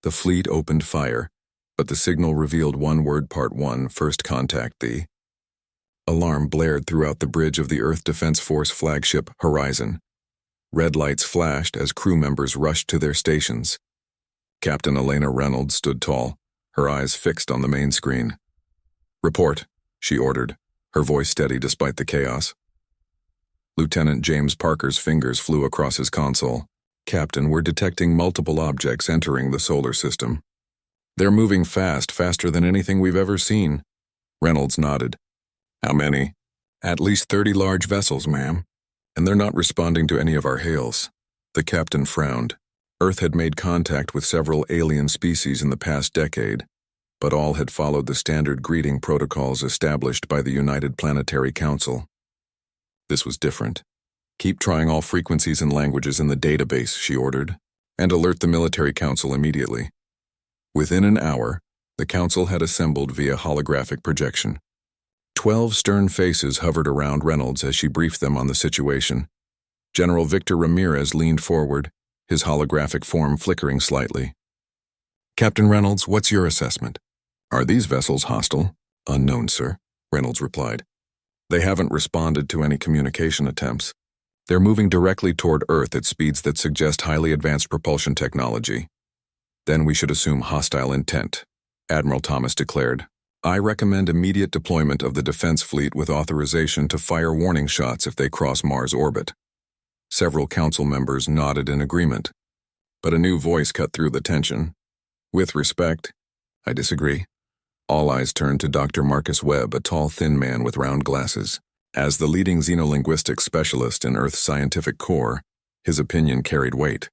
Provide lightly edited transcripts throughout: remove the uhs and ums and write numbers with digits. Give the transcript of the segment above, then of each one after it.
The fleet opened fire, but the signal revealed one word: Part 1, first contact. The alarm blared throughout the bridge of the Earth Defense Force flagship Horizon. Red lights flashed as crew members rushed to their stations. Captain Elena Reynolds stood tall, her eyes fixed on the main screen. "Report," she ordered, her voice steady despite the chaos. Lieutenant James Parker's fingers flew across his console. "Captain, we're detecting multiple objects entering the solar system. They're moving fast, faster than anything we've ever seen." Reynolds nodded. "How many?" "At least 30 large vessels, ma'am. And they're not responding to any of our hails." The captain frowned. Earth had made contact with several alien species in the past decade, but all had followed the standard greeting protocols established by the United Planetary Council. This was different. "Keep trying all frequencies and languages in the database," she ordered, "and alert the Military Council immediately." Within an hour, the council had assembled via holographic projection. 12 stern faces hovered around Reynolds as she briefed them on the situation. General Victor Ramirez leaned forward, his holographic form flickering slightly. "Captain Reynolds, what's your assessment?" "Are these vessels hostile?" "Unknown, sir," Reynolds replied. "They haven't responded to any communication attempts. They're moving directly toward Earth at speeds that suggest highly advanced propulsion technology." "Then we should assume hostile intent," Admiral Thomas declared. "I recommend immediate deployment of the defense fleet with authorization to fire warning shots if they cross Mars orbit." Several council members nodded in agreement, but a new voice cut through the tension. "With respect, I disagree." All eyes turned to Dr. Marcus Webb, a tall, thin man with round glasses. As the leading xenolinguistics specialist in Earth's scientific core, his opinion carried weight.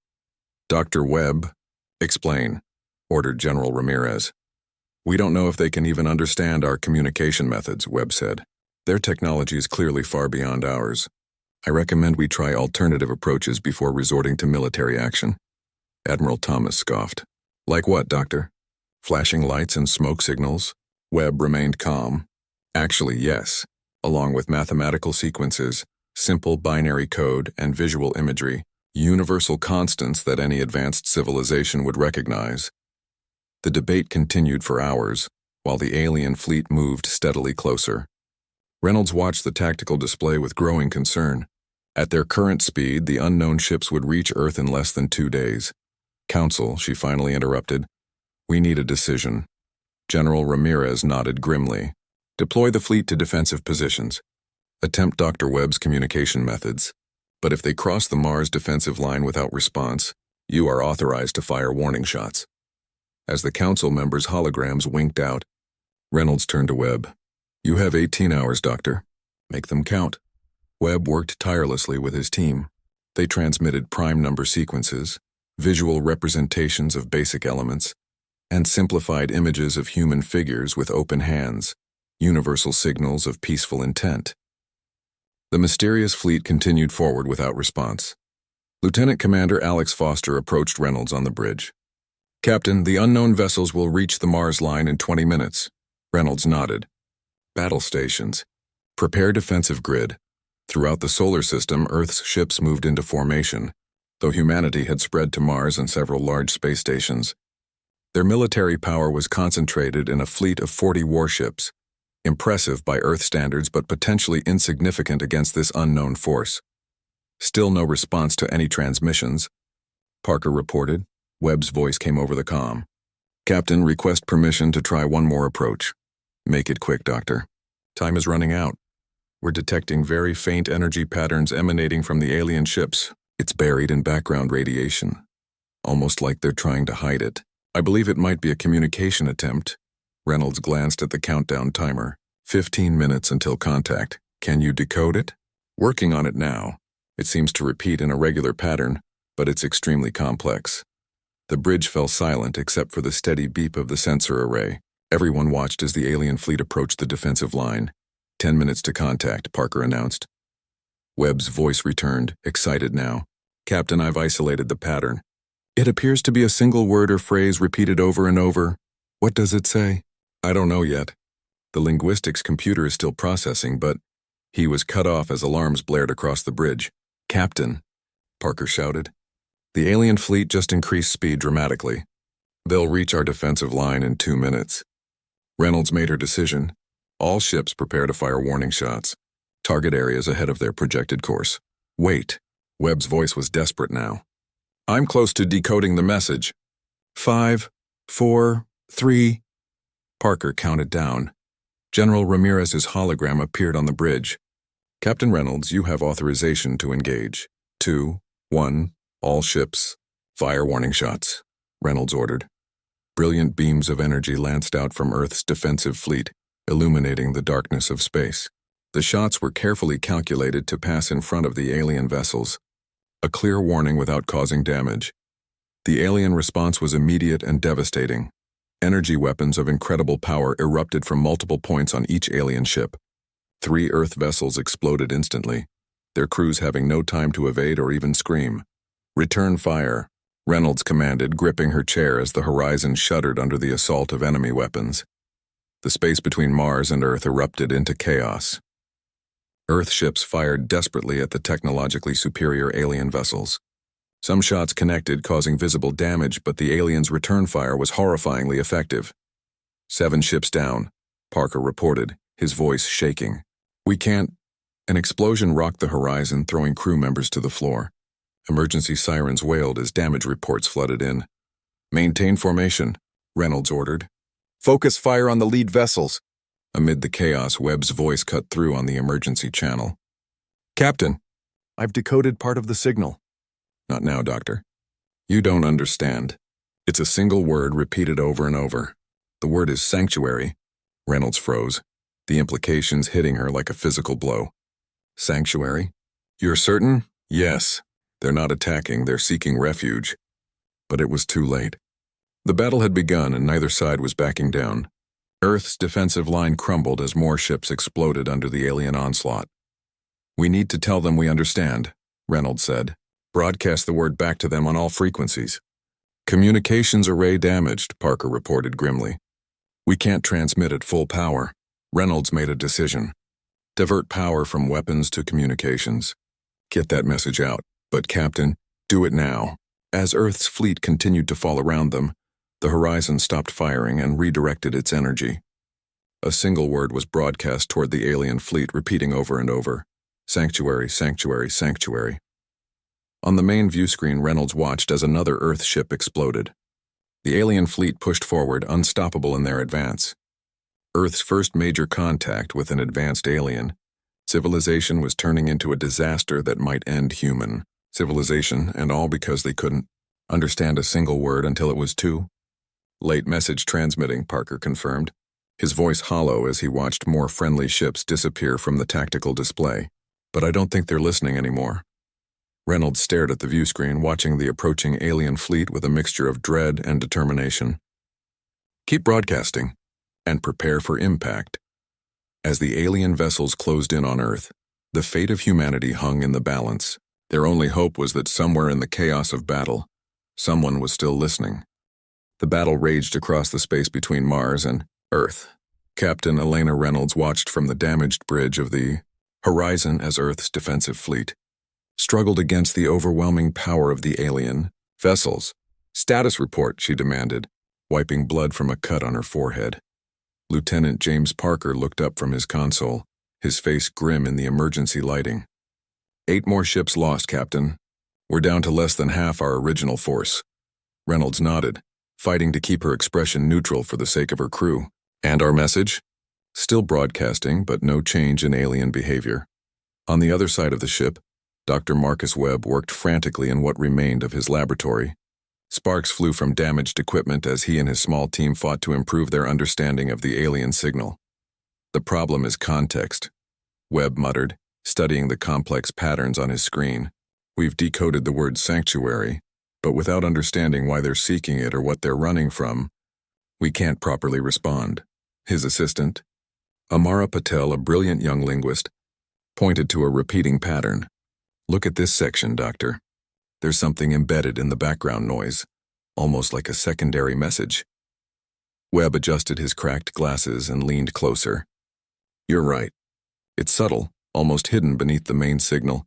"Dr. Webb, explain," ordered General Ramirez. "We don't know if they can even understand our communication methods," Webb said. "Their technology is clearly far beyond ours. I recommend we try alternative approaches before resorting to military action." Admiral Thomas scoffed. "Like what, Doctor? Flashing lights and smoke signals?" Webb remained calm. "Actually, yes. Along with mathematical sequences, simple binary code, and visual imagery, universal constants that any advanced civilization would recognize." The debate continued for hours, while the alien fleet moved steadily closer. Reynolds watched the tactical display with growing concern. At their current speed, the unknown ships would reach Earth in less than 2 days. "Council," she finally interrupted. "We need a decision." General Ramirez nodded grimly. "Deploy the fleet to defensive positions. Attempt Dr. Webb's communication methods. But if they cross the Mars defensive line without response, you are authorized to fire warning shots." As the council members' holograms winked out, Reynolds turned to Webb. "You have 18 hours, Doctor. Make them count." Webb worked tirelessly with his team. They transmitted prime number sequences, visual representations of basic elements, and simplified images of human figures with open hands, universal signals of peaceful intent. The mysterious fleet continued forward without response. Lieutenant Commander Alex Foster approached Reynolds on the bridge. "Captain, the unknown vessels will reach the Mars line in 20 minutes. Reynolds nodded. "Battle stations. Prepare defensive grid." Throughout the solar system, Earth's ships moved into formation, though humanity had spread to Mars and several large space stations. Their military power was concentrated in a fleet of 40 warships, impressive by Earth standards but potentially insignificant against this unknown force. "Still no response to any transmissions," Parker reported. Webb's voice came over the comm. "Captain, request permission to try one more approach." "Make it quick, Doctor. Time is running out. We're detecting very faint energy patterns emanating from the alien ships. It's buried in background radiation, almost like they're trying to hide it. I believe it might be a communication attempt." Reynolds glanced at the countdown timer. 15 minutes until contact. Can you decode it?" "Working on it now. It seems to repeat in a regular pattern, but it's extremely complex." The bridge fell silent except for the steady beep of the sensor array. Everyone watched as the alien fleet approached the defensive line. 10 minutes to contact, Parker announced. Webb's voice returned, excited now. "Captain, I've isolated the pattern. It appears to be a single word or phrase repeated over and over. What does it say?" "I don't know yet. The linguistics computer is still processing, but..." He was cut off as alarms blared across the bridge. "Captain," Parker shouted. The alien fleet just increased speed dramatically. They'll reach our defensive line in 2 minutes. Reynolds made her decision. All ships prepare to fire warning shots. Target areas ahead of their projected course. Wait. Webb's voice was desperate now. I'm close to decoding the message. 5, 4, 3. Parker counted down. General Ramirez's hologram appeared on the bridge. Captain Reynolds, you have authorization to engage. 2, 1, all ships. Fire warning shots, Reynolds ordered. Brilliant beams of energy lanced out from Earth's defensive fleet, illuminating the darkness of space. The shots were carefully calculated to pass in front of the alien vessels. A clear warning without causing damage. The alien response was immediate and devastating. Energy weapons of incredible power erupted from multiple points on each alien ship. 3 Earth vessels exploded instantly, their crews having no time to evade or even scream. Return fire, Reynolds commanded, gripping her chair as the horizon shuddered under the assault of enemy weapons. The space between Mars and Earth erupted into chaos. Earth ships fired desperately at the technologically superior alien vessels. Some shots connected, causing visible damage, but the aliens' return fire was horrifyingly effective. 7 ships down, Parker reported, his voice shaking. We can't. An explosion rocked the horizon, throwing crew members to the floor. Emergency sirens wailed as damage reports flooded in. Maintain formation, Reynolds ordered. Focus fire on the lead vessels. Amid the chaos, Webb's voice cut through on the emergency channel. Captain, I've decoded part of the signal. Not now, Doctor. You don't understand. It's a single word repeated over and over. The word is sanctuary. Reynolds froze, the implications hitting her like a physical blow. Sanctuary? You're certain? Yes. They're not attacking, they're seeking refuge. But it was too late. The battle had begun and neither side was backing down. Earth's defensive line crumbled as more ships exploded under the alien onslaught. We need to tell them we understand, Reynolds said. Broadcast the word back to them on all frequencies. Communications array damaged, Parker reported grimly. We can't transmit at full power. Reynolds made a decision. Divert power from weapons to communications. Get that message out. But Captain, do it now. As Earth's fleet continued to fall around them, the horizon stopped firing and redirected its energy. A single word was broadcast toward the alien fleet, repeating over and over. Sanctuary, sanctuary, sanctuary. On the main view screen, Reynolds watched as another Earth ship exploded. The alien fleet pushed forward, unstoppable in their advance. Earth's first major contact with an advanced alien. Civilization was turning into a disaster that might end human civilization, and all because they couldn't understand a single word until it was too late. Message transmitting, Parker confirmed, his voice hollow as he watched more friendly ships disappear from the tactical display. But I don't think they're listening anymore. Reynolds stared at the view screen, watching the approaching alien fleet with a mixture of dread and determination. Keep broadcasting, and prepare for impact. As the alien vessels closed in on Earth, the fate of humanity hung in the balance. Their only hope was that somewhere in the chaos of battle, someone was still listening. The battle raged across the space between Mars and Earth. Captain Elena Reynolds watched from the damaged bridge of the horizon as Earth's defensive fleet struggled against the overwhelming power of the alien vessels. Status report, she demanded, wiping blood from a cut on her forehead. Lieutenant James Parker looked up from his console, his face grim in the emergency lighting. 8 more ships lost, Captain. We're down to less than half our original force. Reynolds nodded, fighting to keep her expression neutral for the sake of her crew. And our message? Still broadcasting, but no change in alien behavior. On the other side of the ship, Dr. Marcus Webb worked frantically in what remained of his laboratory. Sparks flew from damaged equipment as he and his small team fought to improve their understanding of the alien signal. The problem is context, Webb muttered, studying the complex patterns on his screen. We've decoded the word sanctuary, but without understanding why they're seeking it or what they're running from, we can't properly respond. His assistant, Amara Patel, a brilliant young linguist, pointed to a repeating pattern. Look at this section, Doctor. There's something embedded in the background noise, almost like a secondary message. Webb adjusted his cracked glasses and leaned closer. You're right. It's subtle, almost hidden beneath the main signal.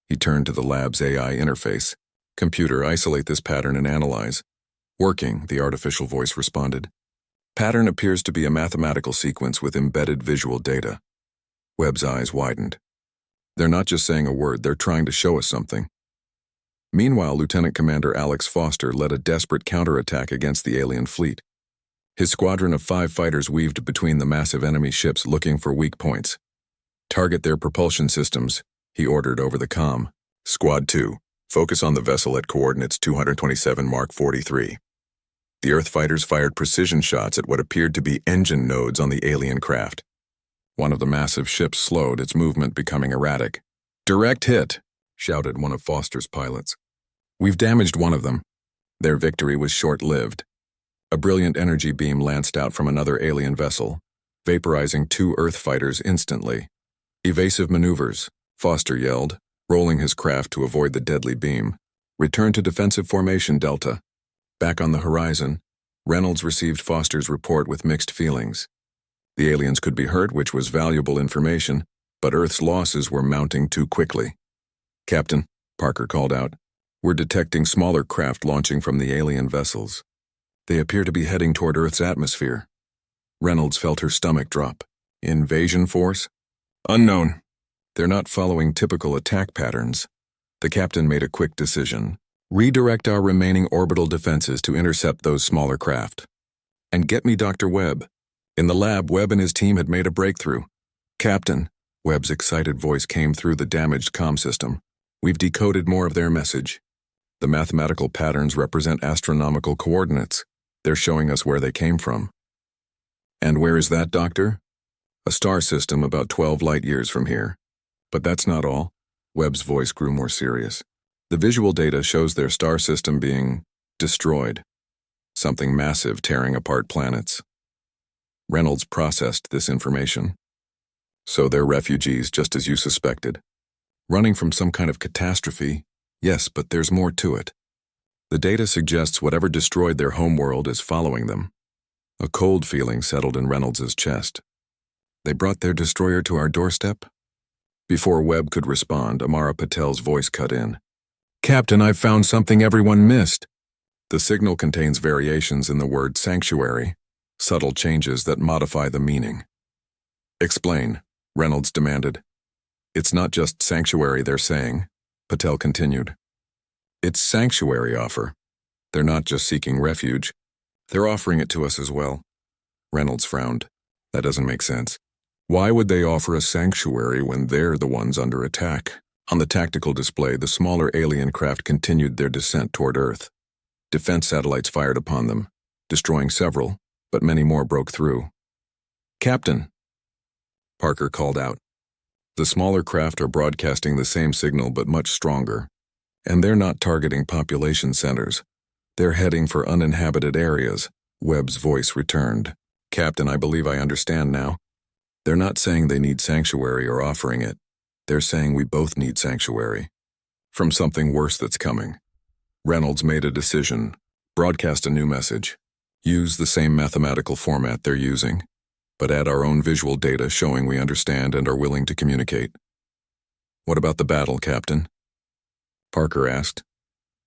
He turned to the lab's AI interface. Computer, isolate this pattern and analyze. Working, the artificial voice responded. Pattern appears to be a mathematical sequence with embedded visual data. Webb's eyes widened. They're not just saying a word, they're trying to show us something. Meanwhile, Lieutenant Commander Alex Foster led a desperate counterattack against the alien fleet. His squadron of 5 fighters weaved between the massive enemy ships looking for weak points. Target their propulsion systems, he ordered over the comm. Squad 2, focus on the vessel at coordinates 227 Mark 43. The Earth fighters fired precision shots at what appeared to be engine nodes on the alien craft. One of the massive ships slowed, its movement becoming erratic. Direct hit, shouted one of Foster's pilots. We've damaged one of them. Their victory was short-lived. A brilliant energy beam lanced out from another alien vessel, vaporizing 2 Earth fighters instantly. Evasive maneuvers, Foster yelled, rolling his craft to avoid the deadly beam. Return to defensive formation, Delta. Back on the horizon, Reynolds received Foster's report with mixed feelings. The aliens could be hurt, which was valuable information, but Earth's losses were mounting too quickly. Captain, Parker called out, we're detecting smaller craft launching from the alien vessels. They appear to be heading toward Earth's atmosphere. Reynolds felt her stomach drop. Invasion force? Unknown. They're not following typical attack patterns. The captain made a quick decision. Redirect our remaining orbital defenses to intercept those smaller craft. And get me Dr. Webb. In the lab, Webb and his team had made a breakthrough. Captain, Webb's excited voice came through the damaged comm system. We've decoded more of their message. The mathematical patterns represent astronomical coordinates. They're showing us where they came from. And where is that, Doctor? A star system about 12 light years from here. But that's not all. Webb's voice grew more serious. The visual data shows their star system being destroyed. Something massive tearing apart planets. Reynolds processed this information. So they're refugees, just as you suspected. Running from some kind of catastrophe? Yes, but there's more to it. The data suggests whatever destroyed their homeworld is following them. A cold feeling settled in Reynolds' chest. They brought their destroyer to our doorstep? Before Webb could respond, Amara Patel's voice cut in. Captain, I've found something everyone missed. The signal contains variations in the word sanctuary, subtle changes that modify the meaning. Explain, Reynolds demanded. It's not just sanctuary they're saying, Patel continued. It's sanctuary offer. They're not just seeking refuge. They're offering it to us as well. Reynolds frowned. That doesn't make sense. Why would they offer a sanctuary when they're the ones under attack? On the tactical display, the smaller alien craft continued their descent toward Earth. Defense satellites fired upon them, destroying several, but many more broke through. Captain, Parker called out. The smaller craft are broadcasting the same signal but much stronger. And they're not targeting population centers. They're heading for uninhabited areas. Webb's voice returned. Captain, I believe I understand now. They're not saying they need sanctuary or offering it. They're saying we both need sanctuary. From something worse that's coming. Reynolds made a decision. Broadcast a new message. Use the same mathematical format they're using, but add our own visual data showing we understand and are willing to communicate. What about the battle, Captain? Parker asked.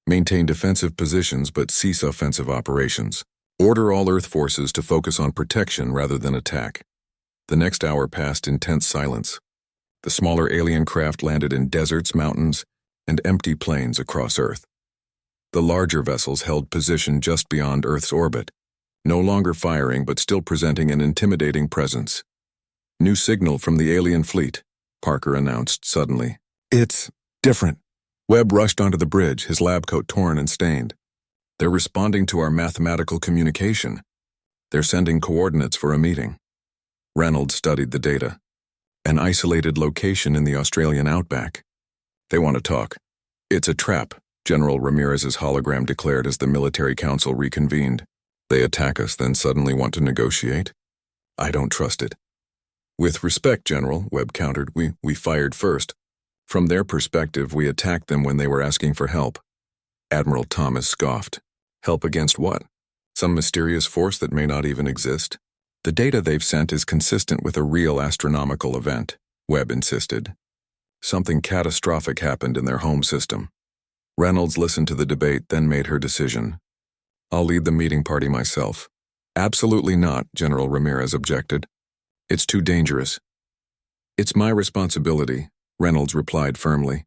Maintain defensive positions but cease offensive operations. Order all Earth forces to focus on protection rather than attack. The next hour passed in tense silence. The smaller alien craft landed in deserts, mountains, and empty plains across Earth. The larger vessels held position just beyond Earth's orbit, no longer firing but still presenting an intimidating presence. New signal from the alien fleet, Parker announced suddenly. It's different. Webb rushed onto the bridge, his lab coat torn and stained. They're responding to our mathematical communication. They're sending coordinates for a meeting. Reynolds studied the data. An isolated location in the Australian outback. They want to talk. It's a trap, General Ramirez's hologram declared as the military council reconvened. They attack us, then suddenly want to negotiate? I don't trust it. With respect, General, Webb countered, we fired first. From their perspective, we attacked them when they were asking for help. Admiral Thomas scoffed. Help against what? Some mysterious force that may not even exist? The data they've sent is consistent with a real astronomical event, Webb insisted. Something catastrophic happened in their home system. Reynolds listened to the debate, then made her decision. I'll lead the meeting party myself. Absolutely not, General Ramirez objected. It's too dangerous. It's my responsibility, Reynolds replied firmly.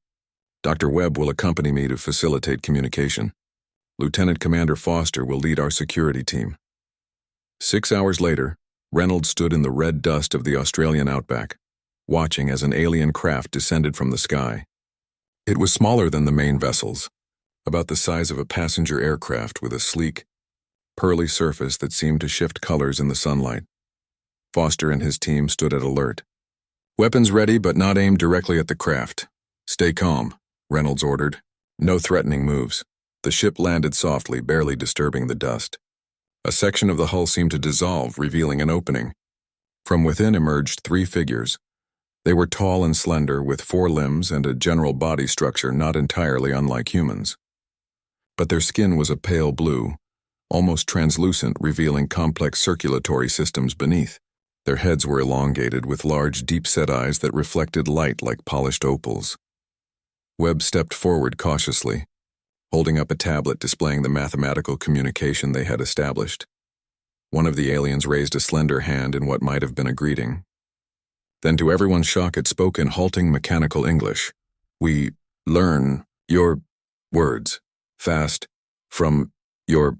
Dr. Webb will accompany me to facilitate communication. Lieutenant Commander Foster will lead our security team. 6 hours later, Reynolds stood in the red dust of the Australian outback, watching as an alien craft descended from the sky. It was smaller than the main vessels, about the size of a passenger aircraft with a sleek, pearly surface that seemed to shift colors in the sunlight. Foster and his team stood at alert. Weapons ready but not aimed directly at the craft. Stay calm, Reynolds ordered. No threatening moves. The ship landed softly, barely disturbing the dust. A section of the hull seemed to dissolve, revealing an opening. From within emerged 3 figures. They were tall and slender, with 4 limbs and a general body structure not entirely unlike humans. But their skin was a pale blue, almost translucent, revealing complex circulatory systems beneath. Their heads were elongated, with large, deep-set eyes that reflected light like polished opals. Webb stepped forward cautiously, holding up a tablet displaying the mathematical communication they had established. One of the aliens raised a slender hand in what might have been a greeting. Then, to everyone's shock, it spoke in halting mechanical English. "We learn your words fast from your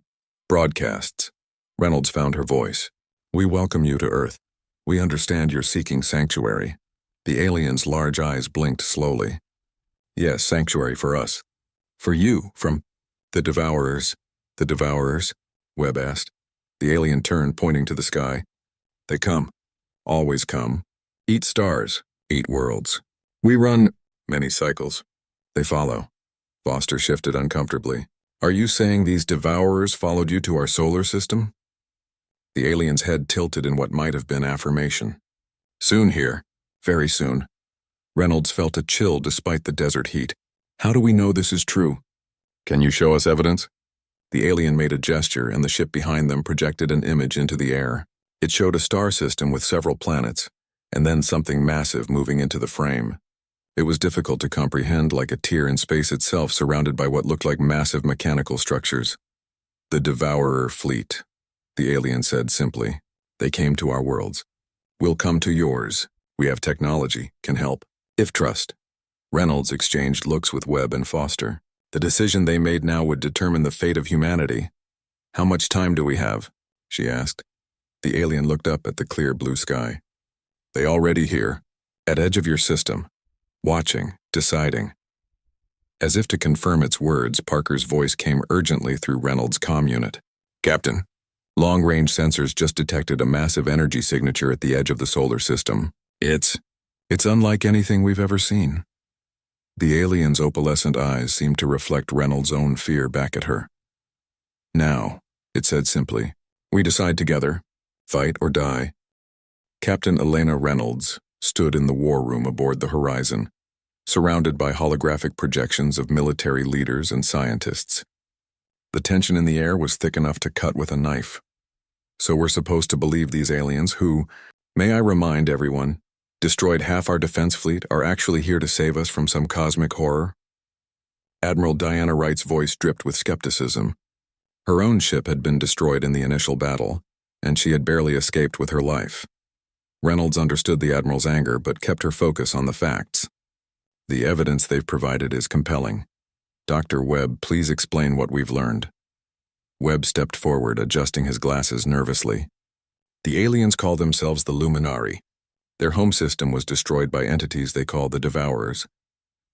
broadcasts." Reynolds found her voice. "We welcome you to Earth. We understand you're seeking sanctuary." The alien's large eyes blinked slowly. "Yes, sanctuary for us. For you, from the Devourers." "The Devourers?" Webb asked. The alien turned, pointing to the sky. "They come. Always come. Eat stars. Eat worlds. We run many cycles. They follow." Foster shifted uncomfortably. "Are you saying these Devourers followed you to our solar system?" The alien's head tilted in what might have been affirmation. "Soon here. Very soon." Reynolds felt a chill despite the desert heat. "How do we know this is true?" "Can you show us evidence?" The alien made a gesture, and the ship behind them projected an image into the air. It showed a star system with several planets, and then something massive moving into the frame. It was difficult to comprehend, like a tear in space itself, surrounded by what looked like massive mechanical structures. "The Devourer fleet," the alien said simply. "They came to our worlds. We'll come to yours. We have technology, can help, if trust." Reynolds exchanged looks with Webb and Foster. The decision they made now would determine the fate of humanity. "How much time do we have?" she asked. The alien looked up at the clear blue sky. "They already here, at edge of your system, watching, deciding." As if to confirm its words, Parker's voice came urgently through Reynolds' comm unit. "Captain, long-range sensors just detected a massive energy signature at the edge of the solar system. It's unlike anything we've ever seen." The alien's opalescent eyes seemed to reflect Reynolds' own fear back at her. "Now," it said simply, "we decide together, fight or die." Captain Elena Reynolds stood in the war room aboard the Horizon, surrounded by holographic projections of military leaders and scientists. The tension in the air was thick enough to cut with a knife. "So we're supposed to believe these aliens who, may I remind everyone, destroyed half our defense fleet, are actually here to save us from some cosmic horror?" Admiral Diana Wright's voice dripped with skepticism. Her own ship had been destroyed in the initial battle, and she had barely escaped with her life. Reynolds understood the Admiral's anger, but kept her focus on the facts. "The evidence they've provided is compelling. Dr. Webb, please explain what we've learned." Webb stepped forward, adjusting his glasses nervously. "The aliens call themselves the Luminari. Their home system was destroyed by entities they call the Devourers,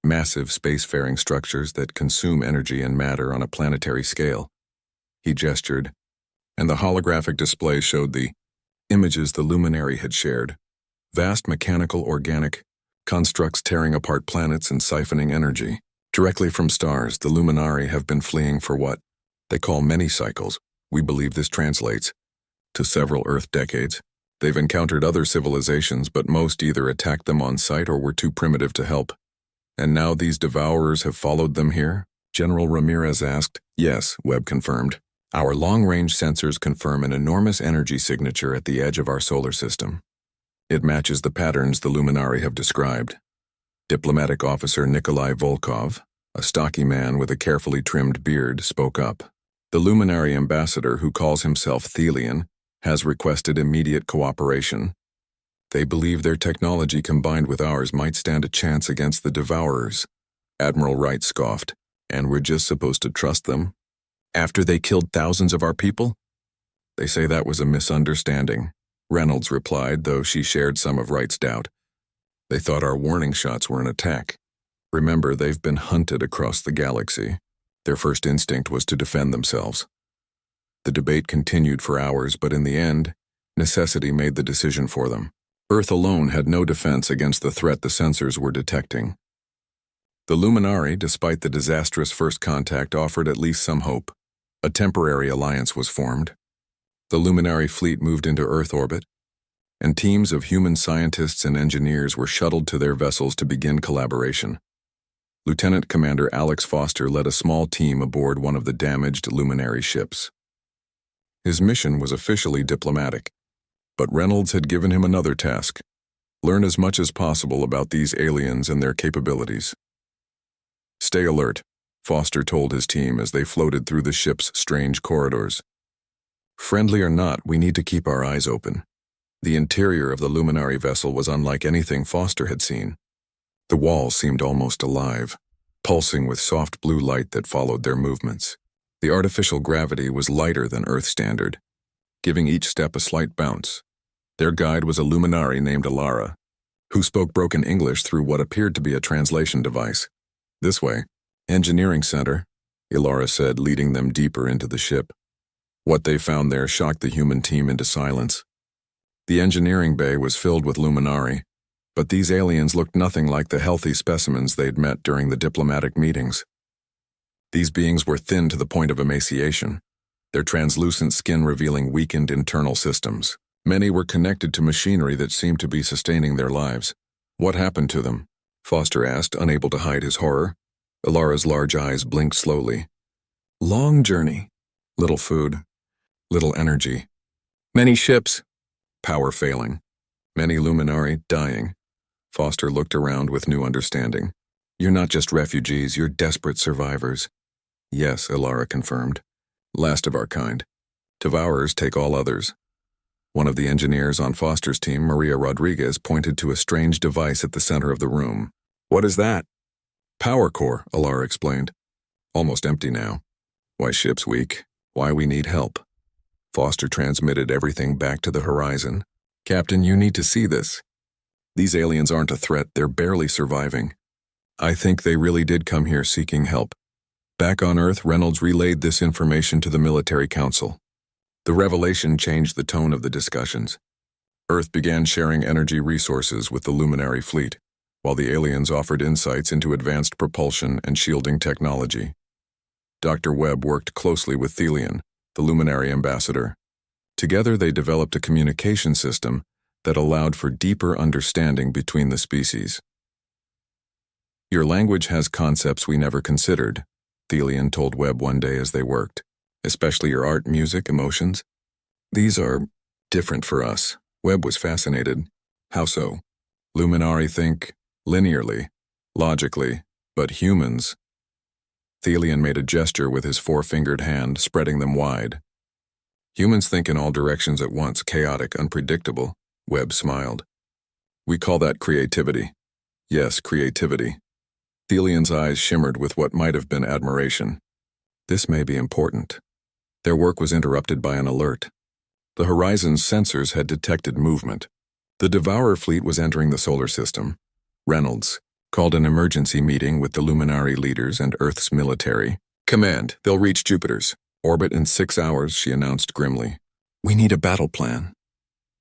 massive spacefaring structures that consume energy and matter on a planetary scale." He gestured, and the holographic display showed the images the Luminary had shared. Vast mechanical organic constructs tearing apart planets and siphoning energy. Directly from stars, the Luminari have been fleeing for what they call many cycles. We believe this translates to several Earth decades. They've encountered other civilizations, but most either attacked them on sight or were too primitive to help. "And now these Devourers have followed them here?" General Ramirez asked. "Yes," Webb confirmed. "Our long-range sensors confirm an enormous energy signature at the edge of our solar system. It matches the patterns the Luminari have described." Diplomatic Officer Nikolai Volkov, a stocky man with a carefully trimmed beard, spoke up. The Luminary ambassador, who calls himself Thelian, has requested immediate cooperation. They believe their technology combined with ours might stand a chance against the Devourers. Admiral Wright scoffed. And we're just supposed to trust them? After they killed thousands of our people? They say that was a misunderstanding, Reynolds replied, though she shared some of Wright's doubt. They thought our warning shots were an attack. Remember, they've been hunted across the galaxy. Their first instinct was to defend themselves. The debate continued for hours, but in the end, necessity made the decision for them. Earth alone had no defense against the threat the sensors were detecting. The Luminari, despite the disastrous first contact, offered at least some hope. A temporary alliance was formed. The Luminary fleet moved into Earth orbit, and teams of human scientists and engineers were shuttled to their vessels to begin collaboration. Lieutenant Commander Alex Foster led a small team aboard one of the damaged Luminary ships. His mission was officially diplomatic, but Reynolds had given him another task: learn as much as possible about these aliens and their capabilities. Stay alert, Foster told his team as they floated through the ship's strange corridors. Friendly or not, we need to keep our eyes open. The interior of the Luminary vessel was unlike anything Foster had seen. The walls seemed almost alive, pulsing with soft blue light that followed their movements. The artificial gravity was lighter than Earth standard, giving each step a slight bounce. Their guide was a Luminari named Alara, who spoke broken English through what appeared to be a translation device. This way, Engineering Center, Alara said, leading them deeper into the ship. What they found there shocked the human team into silence. The engineering bay was filled with Luminari, but these aliens looked nothing like the healthy specimens they'd met during the diplomatic meetings. These beings were thin to the point of emaciation, their translucent skin revealing weakened internal systems. Many were connected to machinery that seemed to be sustaining their lives. What happened to them? Foster asked, unable to hide his horror. Alara's large eyes blinked slowly. Long journey. Little food. Little energy. Many ships. Power failing. Many Luminari dying. Foster looked around with new understanding. You're not just refugees, you're desperate survivors. Yes, Alara confirmed. Last of our kind. Devourers take all others. One of the engineers on Foster's team, Maria Rodriguez, pointed to a strange device at the center of the room. What is that? Power core, Alara explained. Almost empty now. Why ship's weak? Why we need help? Foster transmitted everything back to the horizon. Captain, you need to see this. These aliens aren't a threat, they're barely surviving. I think they really did come here seeking help. Back on Earth, Reynolds relayed this information to the military council. The revelation changed the tone of the discussions. Earth began sharing energy resources with the Luminary fleet, while the aliens offered insights into advanced propulsion and shielding technology. Dr. Webb worked closely with Thelian, the Luminary ambassador. Together they developed a communication system that allowed for deeper understanding between the species. Your language has concepts we never considered, Thelian told Webb one day as they worked. Especially your art, music, emotions. These are different for us. Webb was fascinated. How so? Luminari think linearly, logically, but humans. Thelian made a gesture with his four-fingered hand, spreading them wide. Humans think in all directions at once, chaotic, unpredictable. Webb smiled. We call that creativity. Yes, creativity. Thelian's eyes shimmered with what might have been admiration. This may be important. Their work was interrupted by an alert. The horizon's sensors had detected movement. The Devourer fleet was entering the solar system. Reynolds called an emergency meeting with the Luminari leaders and Earth's military. Command, they'll reach Jupiter's orbit in 6 hours, she announced grimly. We need a battle plan.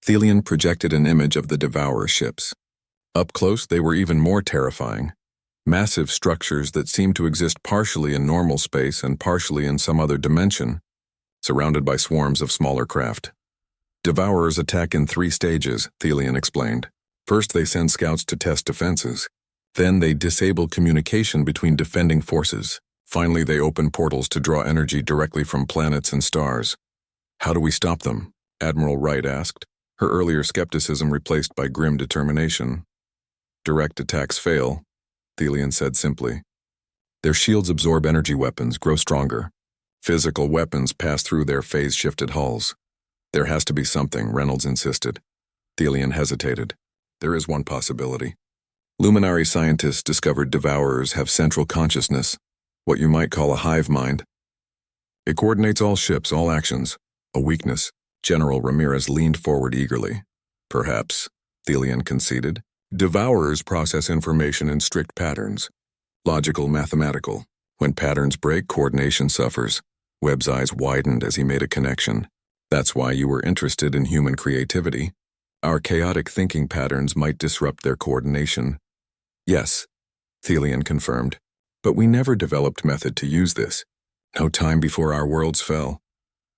Thelian projected an image of the Devourer ships. Up close, they were even more terrifying. Massive structures that seemed to exist partially in normal space and partially in some other dimension, surrounded by swarms of smaller craft. Devourers attack in 3 stages, Thelian explained. First, they send scouts to test defenses. Then they disable communication between defending forces. Finally, they open portals to draw energy directly from planets and stars. How do we stop them? Admiral Wright asked, her earlier skepticism replaced by grim determination. Direct attacks fail, Thelian said simply. Their shields absorb energy weapons, grow stronger. Physical weapons passed through their phase-shifted hulls. There has to be something, Reynolds insisted. Thelian hesitated. There is one possibility. Luminary scientists discovered devourers have central consciousness, what you might call a hive mind. It coordinates all ships, all actions. A weakness. General Ramirez leaned forward eagerly. Perhaps, Thelian conceded. Devourers process information in strict patterns. Logical, mathematical. When patterns break, coordination suffers. Webb's eyes widened as he made a connection. That's why you were interested in human creativity. Our chaotic thinking patterns might disrupt their coordination. Yes, Thelian confirmed. But we never developed method to use this. No time before our worlds fell.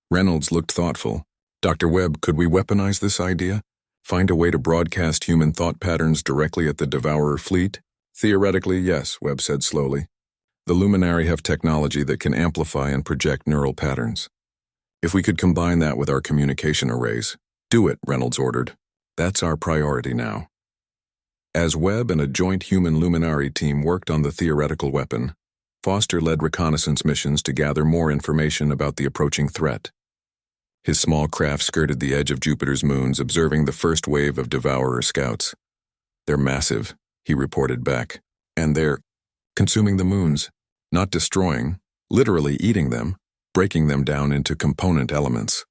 Reynolds looked thoughtful. Dr. Webb, could we weaponize this idea? Find a way to broadcast human thought patterns directly at the Devourer fleet? Theoretically, yes, Webb said slowly. The Luminary have technology that can amplify and project neural patterns. If we could combine that with our communication arrays. Do it, Reynolds ordered. That's our priority now. As Webb and a joint human Luminary team worked on the theoretical weapon, Foster led reconnaissance missions to gather more information about the approaching threat. His small craft skirted the edge of Jupiter's moons, observing the first wave of Devourer scouts. They're massive, he reported back, and they're consuming the moons, not destroying, literally eating them, breaking them down into component elements.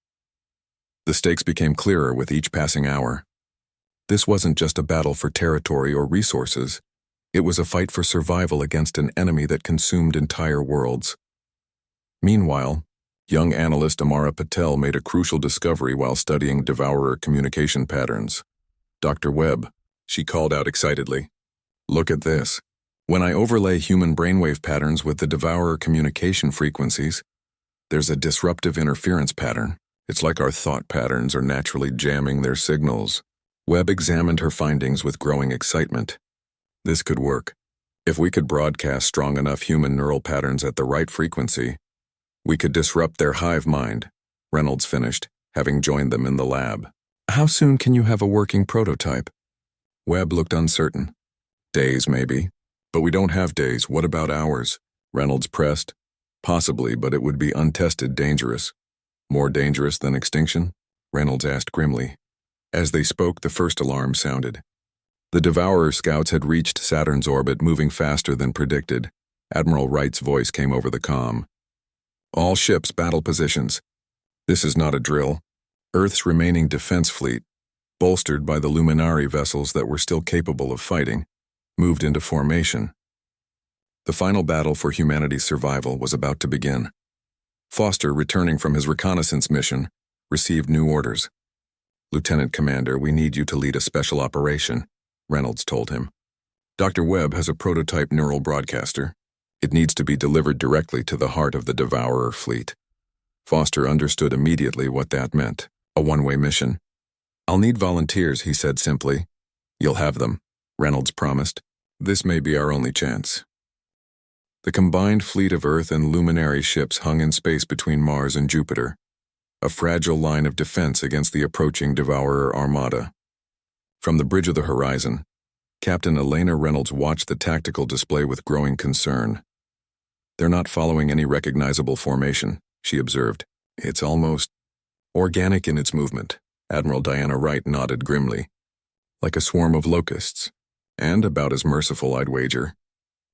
The stakes became clearer with each passing hour. This wasn't just a battle for territory or resources. It was a fight for survival against an enemy that consumed entire worlds. Meanwhile, young analyst Amara Patel made a crucial discovery while studying Devourer communication patterns. Dr. Webb, she called out excitedly. Look at this. When I overlay human brainwave patterns with the Devourer communication frequencies, there's a disruptive interference pattern. It's like our thought patterns are naturally jamming their signals. Webb examined her findings with growing excitement. This could work. If we could broadcast strong enough human neural patterns at the right frequency, we could disrupt their hive mind, Reynolds finished, having joined them in the lab. How soon can you have a working prototype? Webb looked uncertain. Days, maybe. But we don't have days. What about hours? Reynolds pressed. Possibly, but it would be untested dangerous. More dangerous than extinction? Reynolds asked grimly. As they spoke, the first alarm sounded. The Devourer scouts had reached Saturn's orbit, moving faster than predicted. Admiral Wright's voice came over the comm. All ships, battle positions. This is not a drill. Earth's remaining defense fleet, bolstered by the Luminary vessels that were still capable of fighting, moved into formation. The final battle for humanity's survival was about to begin. Foster, returning from his reconnaissance mission, received new orders. Lieutenant Commander, we need you to lead a special operation, Reynolds told him. Dr. Webb has a prototype neural broadcaster. It needs to be delivered directly to the heart of the Devourer fleet. Foster understood immediately what that meant, a one-way mission. I'll need volunteers, he said simply. You'll have them, Reynolds promised. This may be our only chance. The combined fleet of Earth and Luminary ships hung in space between Mars and Jupiter, a fragile line of defense against the approaching Devourer armada. From the bridge of the horizon, Captain Elena Reynolds watched the tactical display with growing concern. They're not following any recognizable formation, she observed. It's almost organic in its movement. Admiral Diana Wright nodded grimly. Like a swarm of locusts. And about as merciful, I'd wager.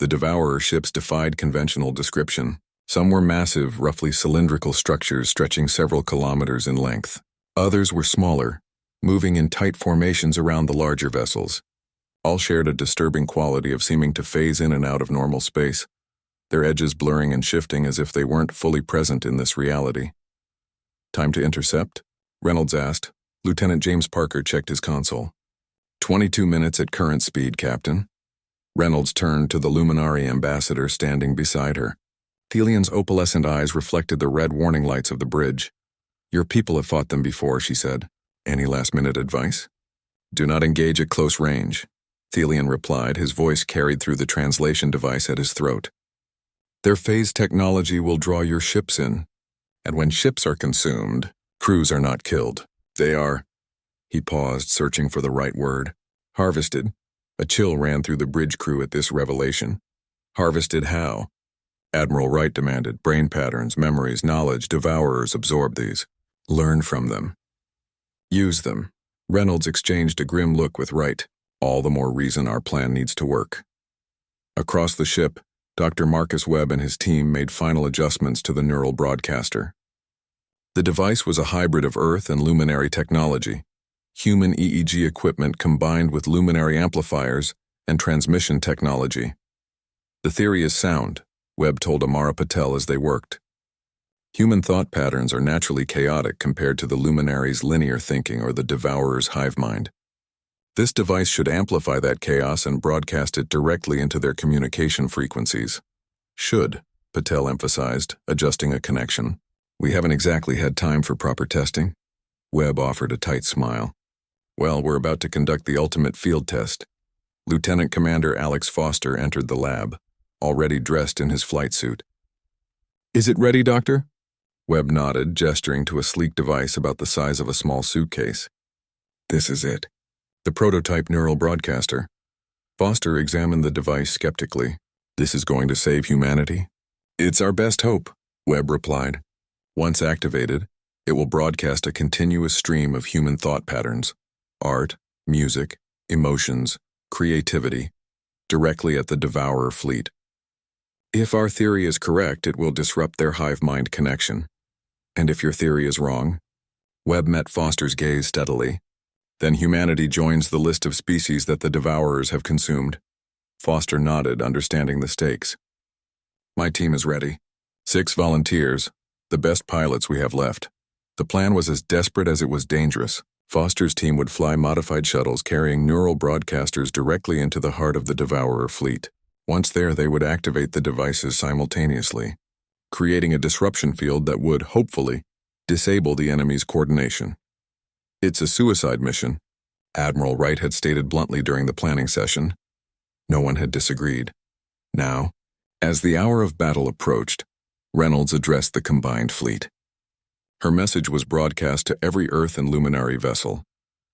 The Devourer ships defied conventional description. Some were massive, roughly cylindrical structures stretching several kilometers in length. Others were smaller, moving in tight formations around the larger vessels. All shared a disturbing quality of seeming to phase in and out of normal space, their edges blurring and shifting as if they weren't fully present in this reality. Time to intercept? Reynolds asked. Lieutenant James Parker checked his console. 22 minutes at current speed, Captain. Reynolds turned to the Luminary ambassador standing beside her. Thelian's opalescent eyes reflected the red warning lights of the bridge. Your people have fought them before, she said. Any last-minute advice? Do not engage at close range, Thelian replied, his voice carried through the translation device at his throat. Their phase technology will draw your ships in, and when ships are consumed, crews are not killed. They are... He paused, searching for the right word. Harvested. A chill ran through the bridge crew at this revelation. Harvested how? Admiral Wright demanded. Brain patterns, memories, knowledge, devourers absorb these. Learn from them. Use them. Reynolds exchanged a grim look with Wright. All the more reason our plan needs to work. Across the ship, Dr. Marcus Webb and his team made final adjustments to the neural broadcaster. The device was a hybrid of Earth and luminary technology, human EEG equipment combined with luminary amplifiers and transmission technology. The theory is sound, Webb told Amara Patel as they worked. Human thought patterns are naturally chaotic compared to the luminary's linear thinking or the devourer's hive mind. This device should amplify that chaos and broadcast it directly into their communication frequencies. Should, Patel emphasized, adjusting a connection. We haven't exactly had time for proper testing. Webb offered a tight smile. Well, we're about to conduct the ultimate field test. Lieutenant Commander Alex Foster entered the lab, already dressed in his flight suit. Is it ready, Doctor? Webb nodded, gesturing to a sleek device about the size of a small suitcase. This is it. The prototype neural broadcaster. Foster examined the device skeptically. This is going to save humanity? It's our best hope, Webb replied. Once activated, it will broadcast a continuous stream of human thought patterns, art, music, emotions, creativity, directly at the devourer fleet. If our theory is correct, it will disrupt their hive mind connection. And if your theory is wrong? Webb met Foster's gaze steadily. Then humanity joins the list of species that the devourers have consumed. Foster nodded, understanding the stakes. My team is ready. 6 volunteers, the best pilots we have left. The plan was as desperate as it was dangerous. Foster's team would fly modified shuttles carrying neural broadcasters directly into the heart of the devourer fleet. Once there, they would activate the devices simultaneously, creating a disruption field that would, hopefully, disable the enemy's coordination. It's a suicide mission, Admiral Wright had stated bluntly during the planning session. No one had disagreed. Now, as the hour of battle approached, Reynolds addressed the combined fleet. Her message was broadcast to every Earth and luminary vessel.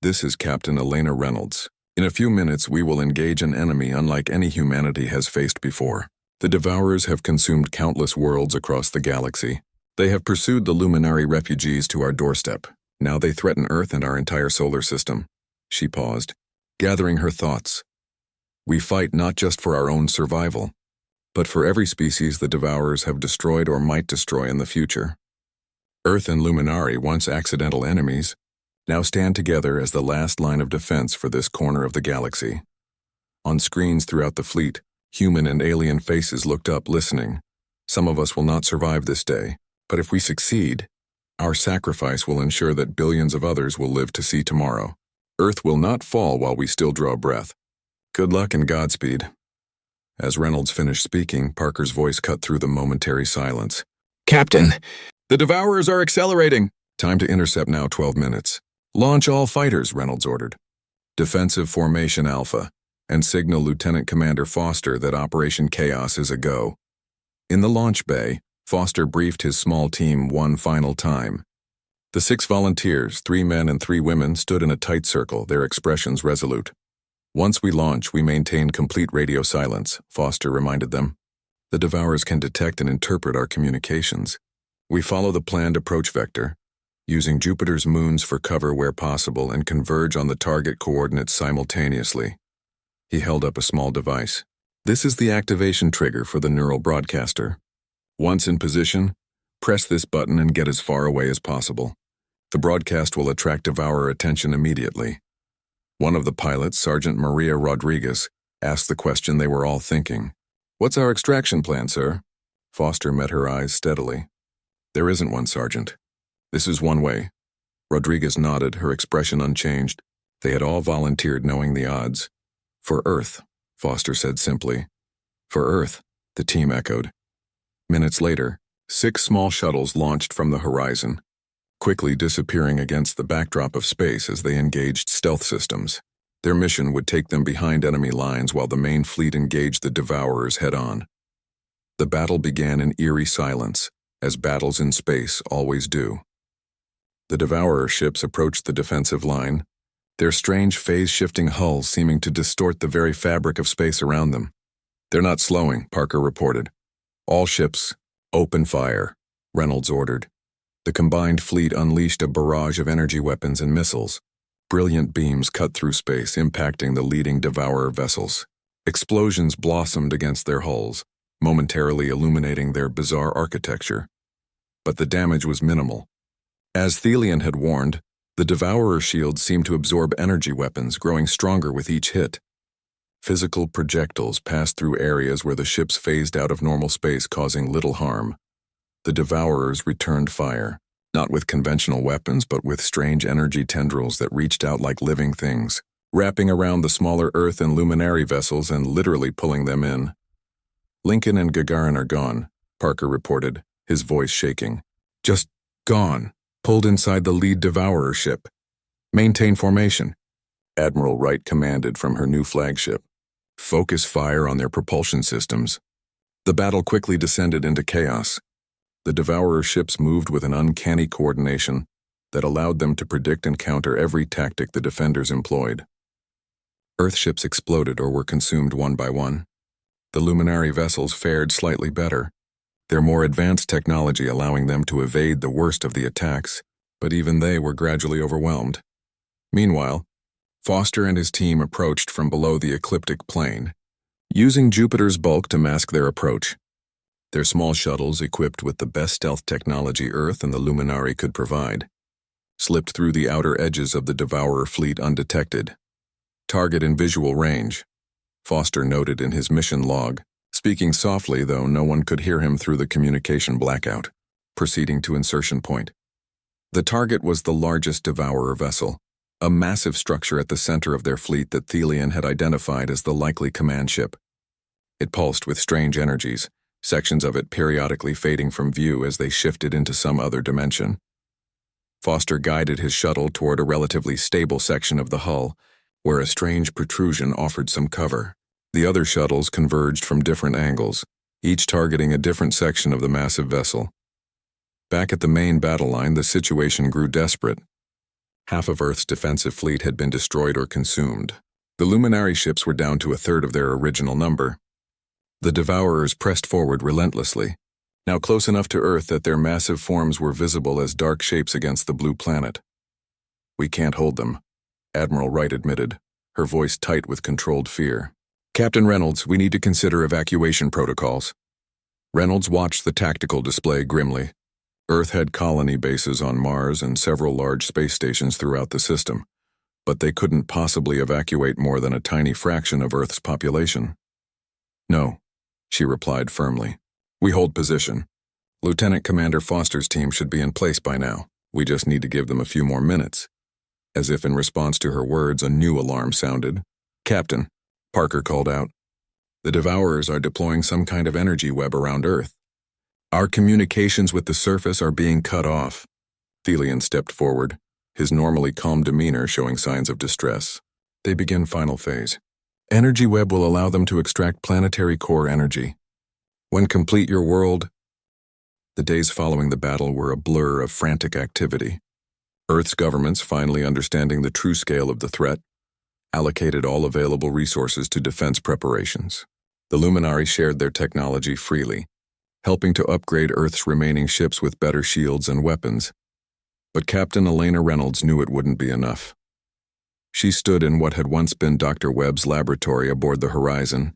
This is Captain Elena Reynolds. In a few minutes, we will engage an enemy unlike any humanity has faced before. The Devourers have consumed countless worlds across the galaxy. They have pursued the luminary refugees to our doorstep. Now they threaten Earth and our entire solar system. She paused, gathering her thoughts. We fight not just for our own survival, but for every species the Devourers have destroyed or might destroy in the future. Earth and Luminari, once accidental enemies, now stand together as the last line of defense for this corner of the galaxy. On screens throughout the fleet, human and alien faces looked up, listening. Some of us will not survive this day, but if we succeed, our sacrifice will ensure that billions of others will live to see tomorrow. Earth will not fall while we still draw breath. Good luck and Godspeed. As Reynolds finished speaking, Parker's voice cut through the momentary silence. Captain! The Devourers are accelerating! Time to intercept now. 12 minutes. Launch all fighters, Reynolds ordered. Defensive Formation Alpha, and signal Lieutenant Commander Foster that Operation Chaos is a go. In the launch bay, Foster briefed his small team one final time. The 6 volunteers, 3 men and 3 women, stood in a tight circle, their expressions resolute. Once we launch, we maintain complete radio silence, Foster reminded them. The Devourers can detect and interpret our communications. We follow the planned approach vector, using Jupiter's moons for cover where possible and converge on the target coordinates simultaneously. He held up a small device. This is the activation trigger for the neural broadcaster. Once in position, press this button and get as far away as possible. The broadcast will attract Devourer attention immediately. One of the pilots, Sergeant Maria Rodriguez, asked the question they were all thinking. What's our extraction plan, sir? Foster met her eyes steadily. There isn't one, Sergeant. This is one way. Rodriguez nodded, her expression unchanged. They had all volunteered knowing the odds. For Earth, Foster said simply. For Earth, the team echoed. Minutes later, 6 small shuttles launched from the horizon, quickly disappearing against the backdrop of space as they engaged stealth systems. Their mission would take them behind enemy lines while the main fleet engaged the Devourers head-on. The battle began in eerie silence, as battles in space always do. The Devourer ships approached the defensive line, their strange phase-shifting hulls seeming to distort the very fabric of space around them. They're not slowing, Parker reported. All ships, open fire, Reynolds ordered. The combined fleet unleashed a barrage of energy weapons and missiles. Brilliant beams cut through space, impacting the leading Devourer vessels. Explosions blossomed against their hulls, momentarily illuminating their bizarre architecture. But the damage was minimal. As Thelian had warned, the Devourer shields seemed to absorb energy weapons, growing stronger with each hit. Physical projectiles passed through areas where the ships phased out of normal space, causing little harm. The Devourers returned fire, not with conventional weapons but with strange energy tendrils that reached out like living things, wrapping around the smaller Earth and Luminary vessels and literally pulling them in. Lincoln and Gagarin are gone, Parker reported, his voice shaking. Just gone, pulled inside the lead Devourer ship. Maintain formation, Admiral Wright commanded from her new flagship. Focus fire on their propulsion systems. The battle quickly descended into chaos. The Devourer ships moved with an uncanny coordination that allowed them to predict and counter every tactic the defenders employed. Earth ships exploded or were consumed one by one. The Luminary vessels fared slightly better, their more advanced technology allowing them to evade the worst of the attacks, but even they were gradually overwhelmed. Meanwhile, Foster and his team approached from below the ecliptic plane, using Jupiter's bulk to mask their approach. Their small shuttles, equipped with the best stealth technology Earth and the Luminary could provide, slipped through the outer edges of the Devourer fleet undetected. Target in visual range, Foster noted in his mission log, speaking softly though no one could hear him through the communication blackout, proceeding to insertion point. The target was the largest Devourer vessel, a massive structure at the center of their fleet that Thelian had identified as the likely command ship. It pulsed with strange energies, sections of it periodically fading from view as they shifted into some other dimension. Foster guided his shuttle toward a relatively stable section of the hull, where a strange protrusion offered some cover. The other shuttles converged from different angles, each targeting a different section of the massive vessel. Back at the main battle line, the situation grew desperate. Half of Earth's defensive fleet had been destroyed or consumed. The Luminary ships were down to a third of their original number. The Devourers pressed forward relentlessly, now close enough to Earth that their massive forms were visible as dark shapes against the blue planet. "We can't hold them," Admiral Wright admitted, her voice tight with controlled fear. "Captain Reynolds, we need to consider evacuation protocols." Reynolds watched the tactical display grimly. Earth had colony bases on Mars and several large space stations throughout the system, but they couldn't possibly evacuate more than a tiny fraction of Earth's population. "No," she replied firmly. "We hold position. Lieutenant Commander Foster's team should be in place by now. We just need to give them a few more minutes." As if in response to her words, a new alarm sounded. "Captain," Parker called out, "the Devourers are deploying some kind of energy web around Earth. Our communications with the surface are being cut off." Thelian stepped forward, his normally calm demeanor showing signs of distress. "They begin final phase. Energy web will allow them to extract planetary core energy. When complete, your world..." The days following the battle were a blur of frantic activity. Earth's governments, finally understanding the true scale of the threat, allocated all available resources to defense preparations. The Luminari shared their technology freely, helping to upgrade Earth's remaining ships with better shields and weapons. But Captain Elena Reynolds knew it wouldn't be enough. She stood in what had once been Dr. Webb's laboratory aboard the Horizon,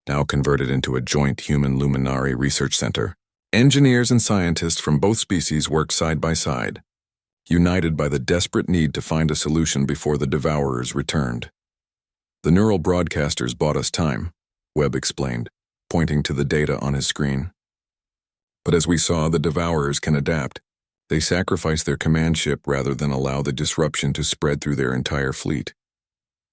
now converted into a joint human Luminari research center. Engineers and scientists from both species worked side by side, united by the desperate need to find a solution before the Devourers returned. "The neural broadcasters bought us time," Webb explained, pointing to the data on his screen. "But as we saw, the Devourers can adapt. They sacrifice their command ship rather than allow the disruption to spread through their entire fleet.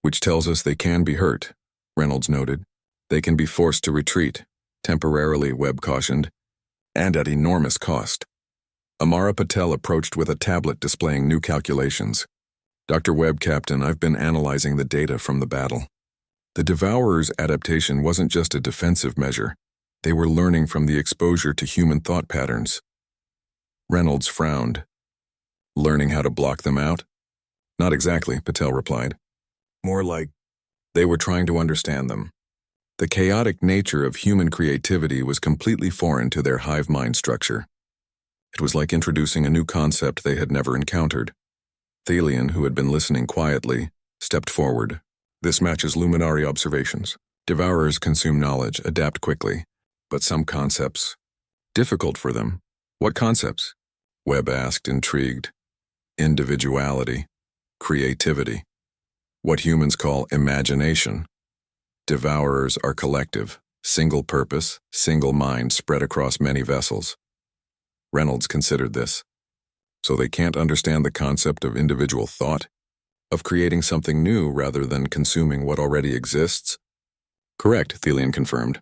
Which tells us they can be hurt," Reynolds noted. "They can be forced to retreat, temporarily," Webb cautioned, "and at enormous cost." Amara Patel approached with a tablet displaying new calculations. "Dr. Webb, Captain, I've been analyzing the data from the battle. The Devourers' adaptation wasn't just a defensive measure. They were learning from the exposure to human thought patterns." Reynolds frowned. "Learning how to block them out?" "Not exactly," Patel replied. "More like they were trying to understand them. The chaotic nature of human creativity was completely foreign to their hive mind structure. It was like introducing a new concept they had never encountered. Thelian, who had been listening quietly, stepped forward. This matches Luminari observations. Devourers consume knowledge, adapt quickly, but some concepts, difficult for them. What concepts? Webb asked, intrigued. Individuality, creativity, what humans call imagination. Devourers are collective, single purpose, single mind spread across many vessels. Reynolds considered this. So they can't understand the concept of individual thought, of creating something new rather than consuming what already exists? Correct, Thelian confirmed.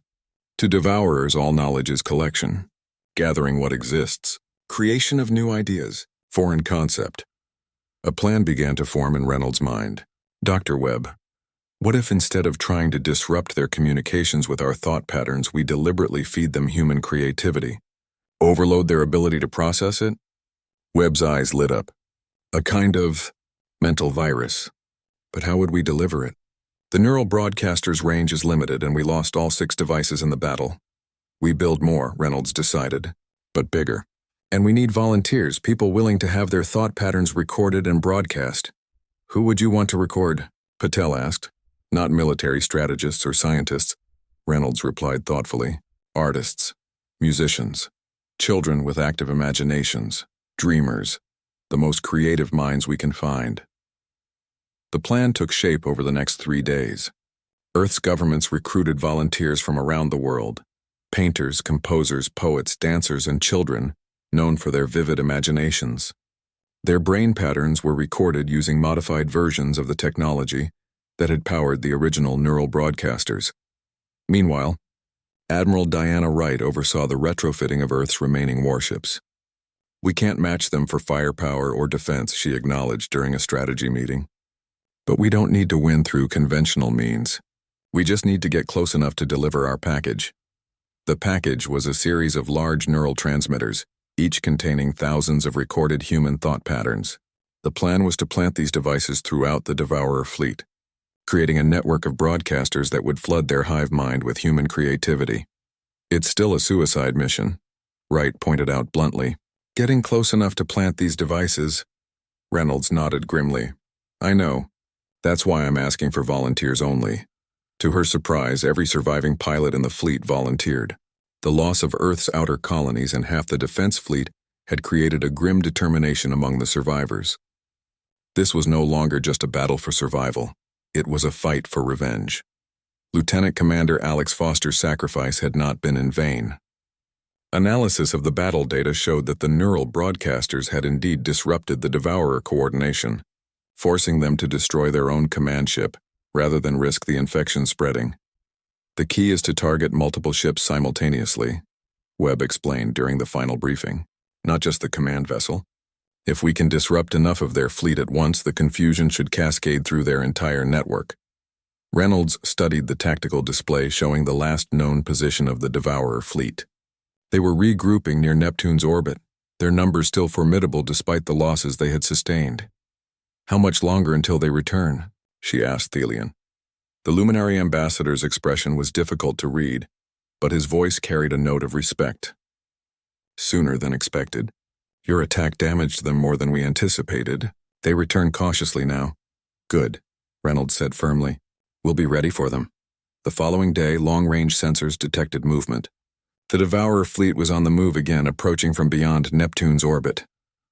To devourers, all knowledge is collection, gathering what exists, creation of new ideas, foreign concept. A plan began to form in Reynolds' mind. Dr. Webb, what if instead of trying to disrupt their communications with our thought patterns, we deliberately feed them human creativity? Overload their ability to process it? Webb's eyes lit up. A kind of mental virus. But how would we deliver it? The neural broadcaster's range is limited, and we lost all 6 devices in the battle. We build more, Reynolds decided, but bigger. And we need volunteers, people willing to have their thought patterns recorded and broadcast. Who would you want to record? Patel asked. Not military strategists or scientists, Reynolds replied thoughtfully. Artists, musicians, children with active imaginations, dreamers, the most creative minds we can find. The plan took shape over the next 3 days. Earth's governments recruited volunteers from around the world. Painters, composers, poets, dancers, and children, known for their vivid imaginations. Their brain patterns were recorded using modified versions of the technology that had powered the original neural broadcasters. Meanwhile, Admiral Diana Wright oversaw the retrofitting of Earth's remaining warships. We can't match them for firepower or defense, she acknowledged during a strategy meeting. But we don't need to win through conventional means. We just need to get close enough to deliver our package. The package was a series of large neural transmitters, each containing thousands of recorded human thought patterns. The plan was to plant these devices throughout the Devourer fleet, creating a network of broadcasters that would flood their hive mind with human creativity. It's still a suicide mission, Wright pointed out bluntly. Getting close enough to plant these devices, Reynolds nodded grimly. I know. That's why I'm asking for volunteers only. To her surprise, every surviving pilot in the fleet volunteered. The loss of Earth's outer colonies and half the defense fleet had created a grim determination among the survivors. This was no longer just a battle for survival. It was a fight for revenge. Lieutenant Commander Alex Foster's sacrifice had not been in vain. Analysis of the battle data showed that the neural broadcasters had indeed disrupted the Devourer coordination, forcing them to destroy their own command ship rather than risk the infection spreading. The key is to target multiple ships simultaneously, Webb explained during the final briefing, not just the command vessel. If we can disrupt enough of their fleet at once, the confusion should cascade through their entire network. Reynolds studied the tactical display showing the last known position of the Devourer fleet. They were regrouping near Neptune's orbit, their numbers still formidable despite the losses they had sustained. How much longer until they return? She asked Thelian. The Luminary ambassador's expression was difficult to read, but his voice carried a note of respect. Sooner than expected. Your attack damaged them more than we anticipated. They return cautiously now. Good, Reynolds said firmly. We'll be ready for them. The following day, long-range sensors detected movement. The Devourer fleet was on the move again, approaching from beyond Neptune's orbit.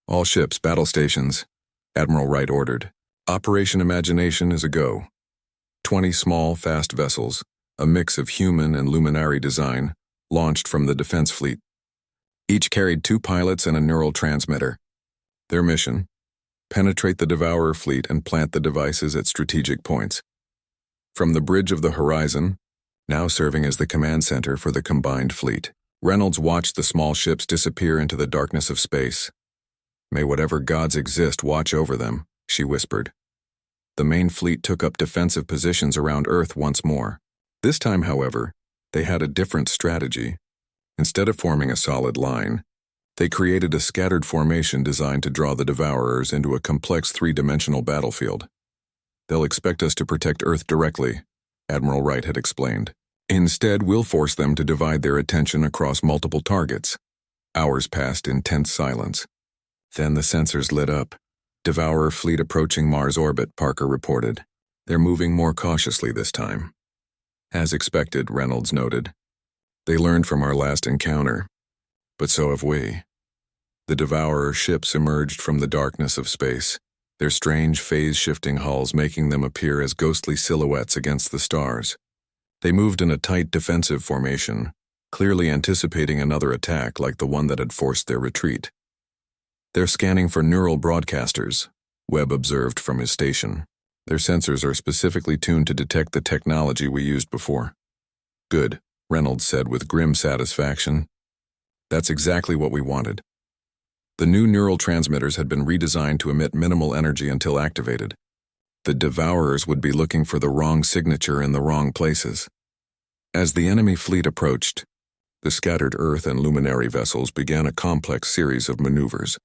All ships, battle stations, Admiral Wright ordered. Operation Imagination is a go. 20 small, fast vessels, a mix of human and luminary design, launched from the defense fleet. Each carried 2 pilots and a neural transmitter. Their mission: penetrate the Devourer fleet and plant the devices at strategic points. From the bridge of the horizon, now serving as the command center for the combined fleet, Reynolds watched the small ships disappear into the darkness of space. May whatever gods exist watch over them, she whispered. The main fleet took up defensive positions around Earth once more. This time, however, they had a different strategy. Instead of forming a solid line, they created a scattered formation designed to draw the Devourers into a complex 3-dimensional battlefield. They'll expect us to protect Earth directly, Admiral Wright had explained. Instead, we'll force them to divide their attention across multiple targets. Hours passed in tense silence. Then the sensors lit up. Devourer fleet approaching Mars orbit, Parker reported. They're moving more cautiously this time. As expected, Reynolds noted. They learned from our last encounter. But so have we. The Devourer ships emerged from the darkness of space, their strange phase-shifting hulls making them appear as ghostly silhouettes against the stars. They moved in a tight defensive formation, clearly anticipating another attack like the one that had forced their retreat. They're scanning for neural broadcasters, Webb observed from his station. Their sensors are specifically tuned to detect the technology we used before. Good, Reynolds said with grim satisfaction. That's exactly what we wanted. The new neural transmitters had been redesigned to emit minimal energy until activated. The Devourers would be looking for the wrong signature in the wrong places. As the enemy fleet approached, the scattered Earth and Luminary vessels began a complex series of maneuvers,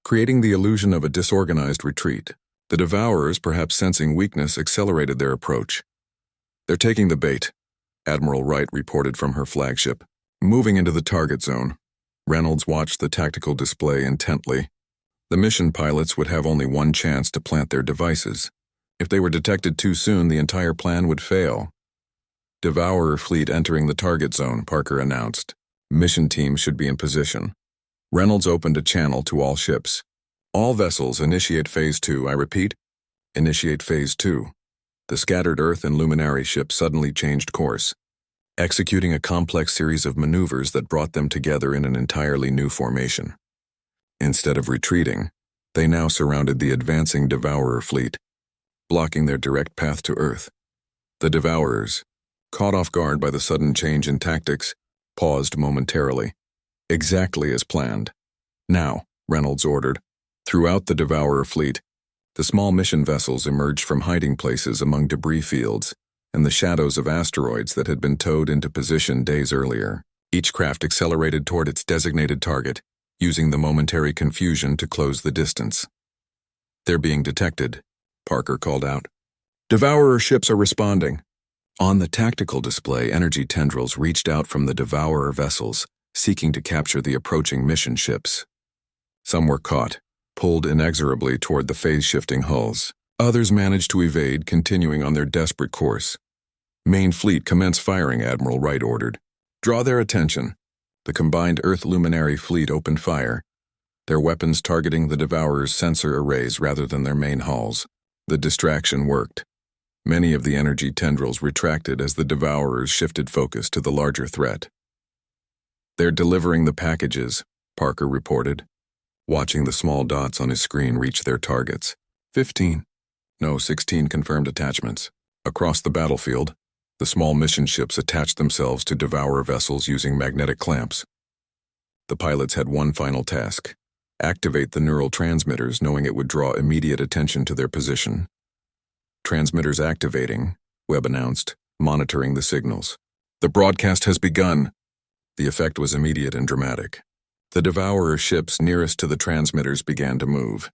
creating the illusion of a disorganized retreat. The Devourers, perhaps sensing weakness, accelerated their approach. They're taking the bait, Admiral Wright reported from her flagship, moving into the target zone. Reynolds watched the tactical display intently. The mission pilots would have only one chance to plant their devices. If they were detected too soon, the entire plan would fail. Devourer fleet entering the target zone, Parker announced. Mission teams should be in position. Reynolds opened a channel to all ships. All vessels initiate Phase 2, I repeat. Initiate Phase 2. The scattered Earth and Luminary ships suddenly changed course, executing a complex series of maneuvers that brought them together in an entirely new formation. Instead of retreating, they now surrounded the advancing Devourer fleet, blocking their direct path to Earth. The Devourers, caught off guard by the sudden change in tactics, paused momentarily. Exactly as planned. Now, Reynolds ordered. Throughout the Devourer fleet, the small mission vessels emerged from hiding places among debris fields and the shadows of asteroids that had been towed into position days earlier. Each craft accelerated toward its designated target, using the momentary confusion to close the distance. They're being detected, Parker called out. Devourer ships are responding. On the tactical display, energy tendrils reached out from the Devourer vessels, seeking to capture the approaching mission ships. Some were caught, pulled inexorably toward the phase-shifting hulls. Others managed to evade, continuing on their desperate course. Main fleet commence firing, Admiral Wright ordered. Draw their attention. The combined Earth Luminary fleet opened fire, their weapons targeting the Devourer's sensor arrays rather than their main hulls. The distraction worked. Many of the energy tendrils retracted as the Devourers shifted focus to the larger threat. They're delivering the packages, Parker reported, watching the small dots on his screen reach their targets. 16 confirmed attachments. Across the battlefield, the small mission ships attached themselves to Devourer vessels using magnetic clamps. The pilots had one final task: activate the neural transmitters, knowing it would draw immediate attention to their position. Transmitters activating, Webb announced, monitoring the signals. The broadcast has begun. The effect was immediate and dramatic. The Devourer ships nearest to the transmitters began to move.